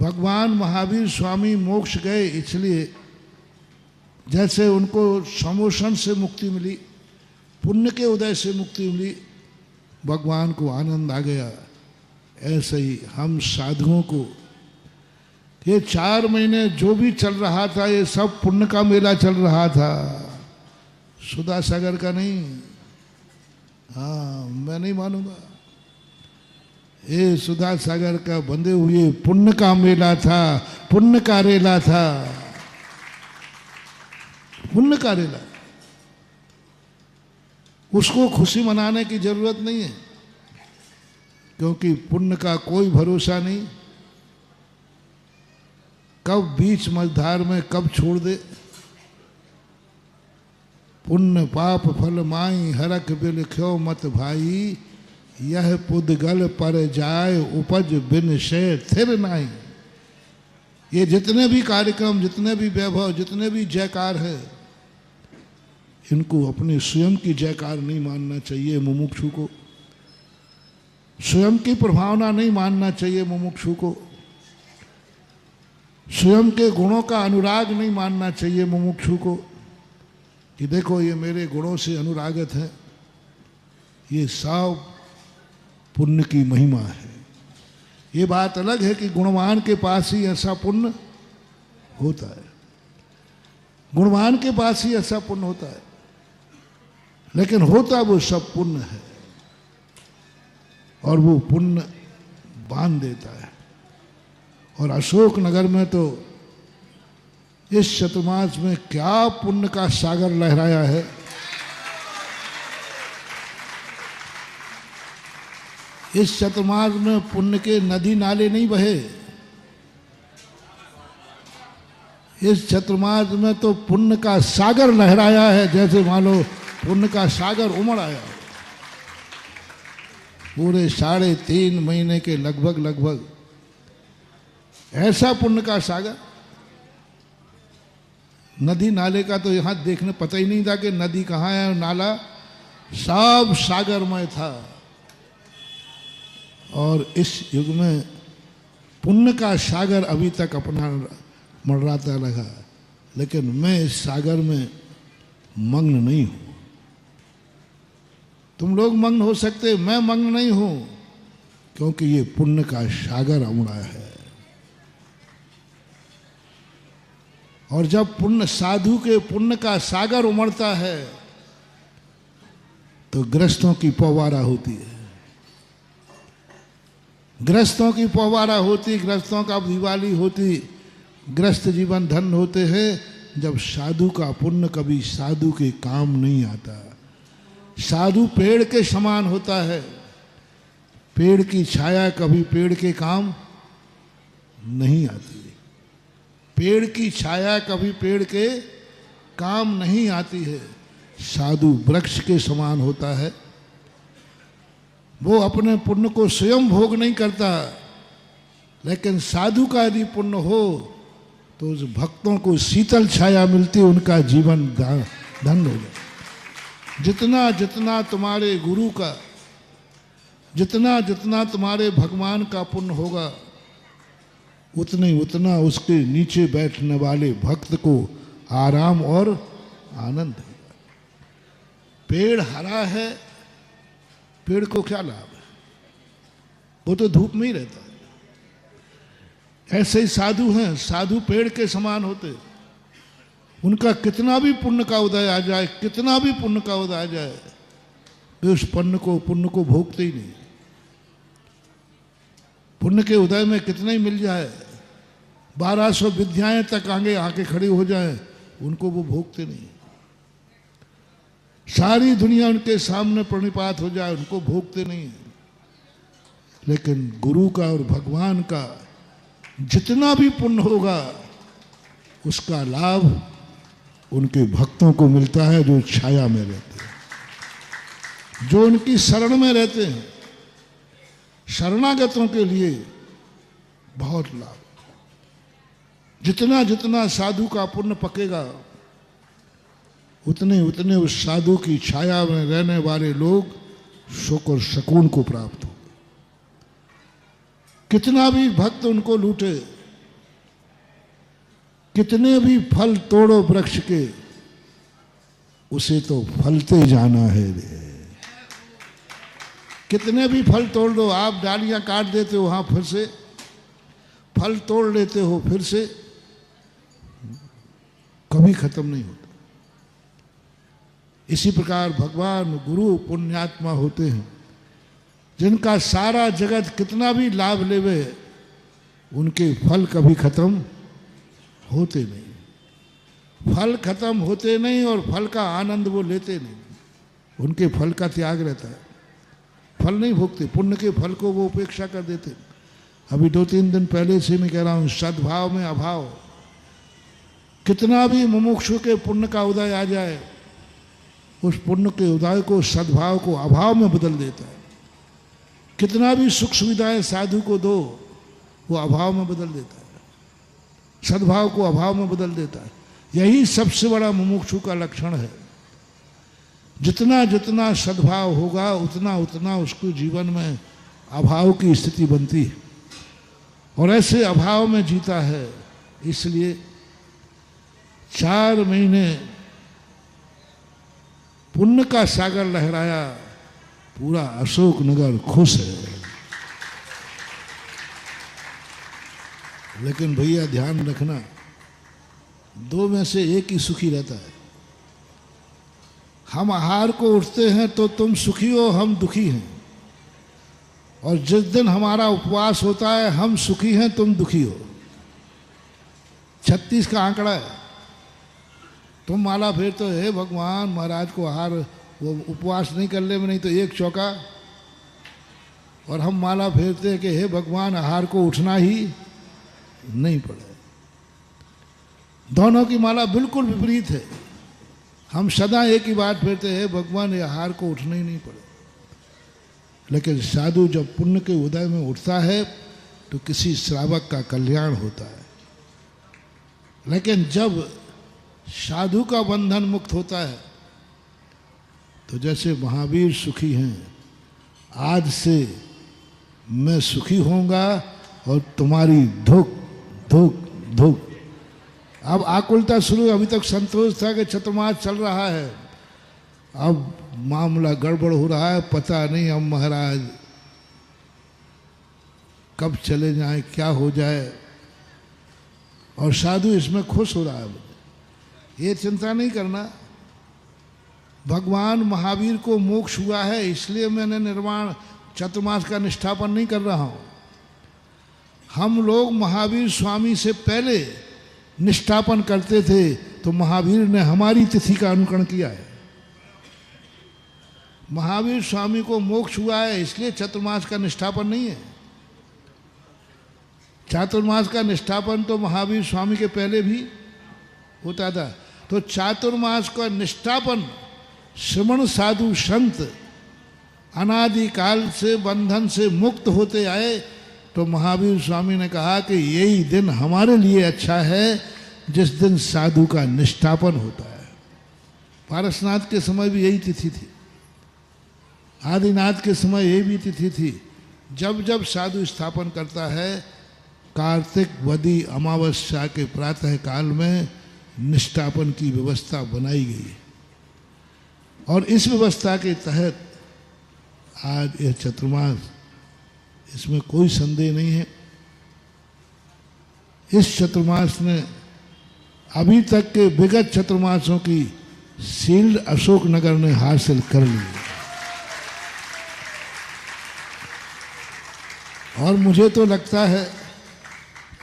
भगवान महावीर स्वामी मोक्ष गए इसलिए जैसे उनको समोषण से मुक्ति मिली, पुण्य के उदय से मुक्ति मिली, भगवान को आनंद आ गया, ऐसे ही हम साधुओं को ये 4 महीने जो भी चल रहा था ये सब पुण्य का मेला चल रहा था, सुधा सागर का नहीं। हाँ, मैं नहीं मानूंगा। ये सुधा सागर का बंधे हुए पुण्य का मेला था, पुण्य का रेला था, पुण्य का रेला। उसको खुशी मनाने की जरूरत नहीं है, क्योंकि पुण्य का कोई भरोसा नहीं, कब बीच मझधार में कब छोड़ दे। पुण्य पाप फल माई हरख बिल ख्यो मत भाई, यह पुद्गल पर जाय उपज बिन शय थिर नाई। ये जितने भी कार्यक्रम, जितने भी वैभव, जितने भी जयकार है, इनको अपने स्वयं की जयकार नहीं मानना चाहिए मुमुक्षु को, स्वयं की प्रभावना नहीं मानना चाहिए मुमुक्षु को, स्वयं के गुणों का अनुराग नहीं मानना चाहिए मुमुक्षु को कि देखो ये मेरे गुणों से अनुरागत है। ये सब पुण्य की महिमा है। ये बात अलग है कि गुणवान के पास ही ऐसा पुण्य होता है, गुणवान के पास ही ऐसा पुण्य होता है, लेकिन होता वो सब पुण्य है और वो पुण्य बांध देता है। और अशोक नगर में तो इस चतुर्मास में क्या पुण्य का सागर लहराया है। इस चतुर्मास में पुण्य के नदी नाले नहीं बहे, इस चतुर्मास में तो पुण्य का सागर लहराया है, जैसे मान लो पुण्य का सागर उमड़ आया। पूरे 3.5 महीने के लगभग ऐसा पुण्य का सागर। नदी नाले का तो यहाँ देखने पता ही नहीं था कि नदी कहाँ है, नाला सब सागरमय था। और इस युग में पुण्य का सागर अभी तक अपना मंडराता लगा, लेकिन मैं इस सागर में मग्न नहीं हूं। तुम लोग मग्न हो सकते, मैं मग्न नहीं हूं, क्योंकि ये पुण्य का सागर उमड़ा है। और जब पुण्य साधु के पुण्य का सागर उमड़ता है तो ग्रस्तों की पौवारा होती है, ग्रस्तों की पौवारा होती, ग्रस्तों का दिवाली होती, ग्रस्त जीवन धन होते हैं जब साधु का पुण्य कभी साधु के काम नहीं आता। साधु पेड़ के समान होता है, पेड़ की छाया कभी पेड़ के काम नहीं आती, पेड़ की छाया कभी पेड़ के काम नहीं आती है। साधु वृक्ष के समान होता है, वो अपने पुण्य को स्वयं भोग नहीं करता, लेकिन साधु का यदि पुण्य हो तो उस भक्तों को शीतल छाया मिलती, उनका जीवन धन हो जाए। जितना जितना तुम्हारे गुरु का, जितना जितना तुम्हारे भगवान का पुण्य होगा, उतना उसके नीचे बैठने वाले भक्त को आराम और आनंद है। पेड़ हरा है, पेड़ को क्या लाभ है, वो तो धूप में ही रहता है। ऐसे ही साधु हैं, साधु पेड़ के समान होते, उनका कितना भी पुण्य का उदय आ जाए, कितना भी पुण्य का उदय आ जाए, वे उस पुण्य को भोगते ही नहीं। पुण्य के उदय में कितना ही मिल जाए, 1200 विद्याएं तक आगे आके खड़ी हो जाए, उनको वो भोगते नहीं। सारी दुनिया उनके सामने प्रणिपात हो जाए, उनको भोगते नहीं। लेकिन गुरु का और भगवान का जितना भी पुण्य होगा, उसका लाभ उनके भक्तों को मिलता है जो छाया में रहते हैं, जो उनकी शरण में रहते हैं। शरणागतों के लिए बहुत लाभ। जितना जितना साधु का पुण्य पकेगा, उतने उतने उस साधु की छाया में रहने वाले लोग सुख और सुकून को प्राप्त हो। कितना भी भक्त उनको लूटे, कितने भी फल तोड़ो वृक्ष के, उसे तो फलते जाना है रे। कितने भी फल तोड़ दो, आप डालियां काट देते हो, वहां फिर से फल तोड़ लेते हो, फिर से कभी खत्म नहीं होता। इसी प्रकार भगवान गुरु पुण्यात्मा होते हैं, जिनका सारा जगत कितना भी लाभ लेवे, उनके फल कभी खत्म होते नहीं। फल खत्म होते नहीं और फल का आनंद वो लेते नहीं, उनके फल का त्याग रहता है। फल नहीं भोगते, पुण्य के फल को वो उपेक्षा कर देते। अभी 2-3 दिन पहले से मैं कह रहा हूँ, सद्भाव में अभाव। कितना भी मुमुक्षु के पुण्य का उदय आ जाए, उस पुण्य के उदय को, सद्भाव को अभाव में बदल देता है। कितना भी सुख सुविधाएं साधु को दो, वो अभाव में बदल देता है, सद्भाव को अभाव में बदल देता है। यही सबसे बड़ा मुमुक्षु का लक्षण है। जितना जितना सद्भाव होगा, उतना उतना उसको जीवन में अभाव की स्थिति बनती है, और ऐसे अभाव में जीता है। इसलिए 4 महीने पुण्य का सागर लहराया, पूरा अशोक नगर खुश है। लेकिन भैया ध्यान रखना, 2 में से एक ही सुखी रहता है। हम आहार को उठते हैं तो तुम सुखी हो, हम दुखी हैं। और जिस दिन हमारा उपवास होता है, हम सुखी हैं, तुम दुखी हो। 36 का आंकड़ा है। तुम माला फेरते हो, हे भगवान महाराज को आहार, वो उपवास नहीं कर ले में, नहीं तो 1 चौका। और हम माला फेरते हैं कि हे भगवान आहार को उठना ही नहीं पड़े। दोनों की माला बिल्कुल विपरीत है। हम सदा एक ही बात फेरते हैं, भगवान ये आहार को उठना ही नहीं पड़े। लेकिन साधु जब पुण्य के उदय में उठता है तो किसी श्रावक का कल्याण होता है। लेकिन जब साधु का बंधन मुक्त होता है, तो जैसे महावीर सुखी हैं, आज से मैं सुखी होऊंगा और तुम्हारी धुक धुक धुक। अब आकुलता शुरू, अभी तक संतोष था कि चतुर्मास चल रहा है, अब मामला गड़बड़ हो रहा है, पता नहीं अब महाराज कब चले जाएं, क्या हो जाए। और साधु इसमें खुश हो रहा है। ये चिंता नहीं करना, भगवान महावीर को मोक्ष हुआ है, इसलिए मैंने निर्वाण चतुर्मास का निष्ठापन नहीं कर रहा हूँ। हम लोग महावीर स्वामी से पहले निष्ठापन करते थे, तो महावीर ने हमारी तिथि का अनुकरण किया है। महावीर स्वामी को मोक्ष हुआ है, इसलिए चतुर्मास का निष्ठापन नहीं है। चातुर्मास का निष्ठापन तो महावीर स्वामी के पहले भी होता था। तो चातुर्मास का निष्ठापन श्रमण साधु संत अनादिकाल से बंधन से मुक्त होते आए, तो महावीर स्वामी ने कहा कि यही दिन हमारे लिए अच्छा है जिस दिन साधु का निष्ठापन होता है। पारसनाथ के समय भी यही तिथि थी, आदिनाथ के समय यही भी तिथि थी। जब जब साधु स्थापन करता है, कार्तिक वदी अमावस्या के प्रातः काल में निष्ठापन की व्यवस्था बनाई गई। और इस व्यवस्था के तहत आज यह चतुर्मास, इसमें कोई संदेह नहीं है। इस चतुर्मास ने अभी तक के विगत चतुर्मासों की शील्ड अशोक नगर ने हासिल कर ली। और मुझे तो लगता है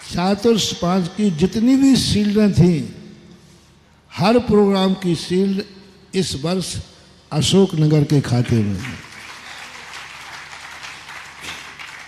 चातुर्मास की जितनी भी शील्डें थीं, हर प्रोग्राम की शील्ड इस वर्ष अशोक नगर के खाते में।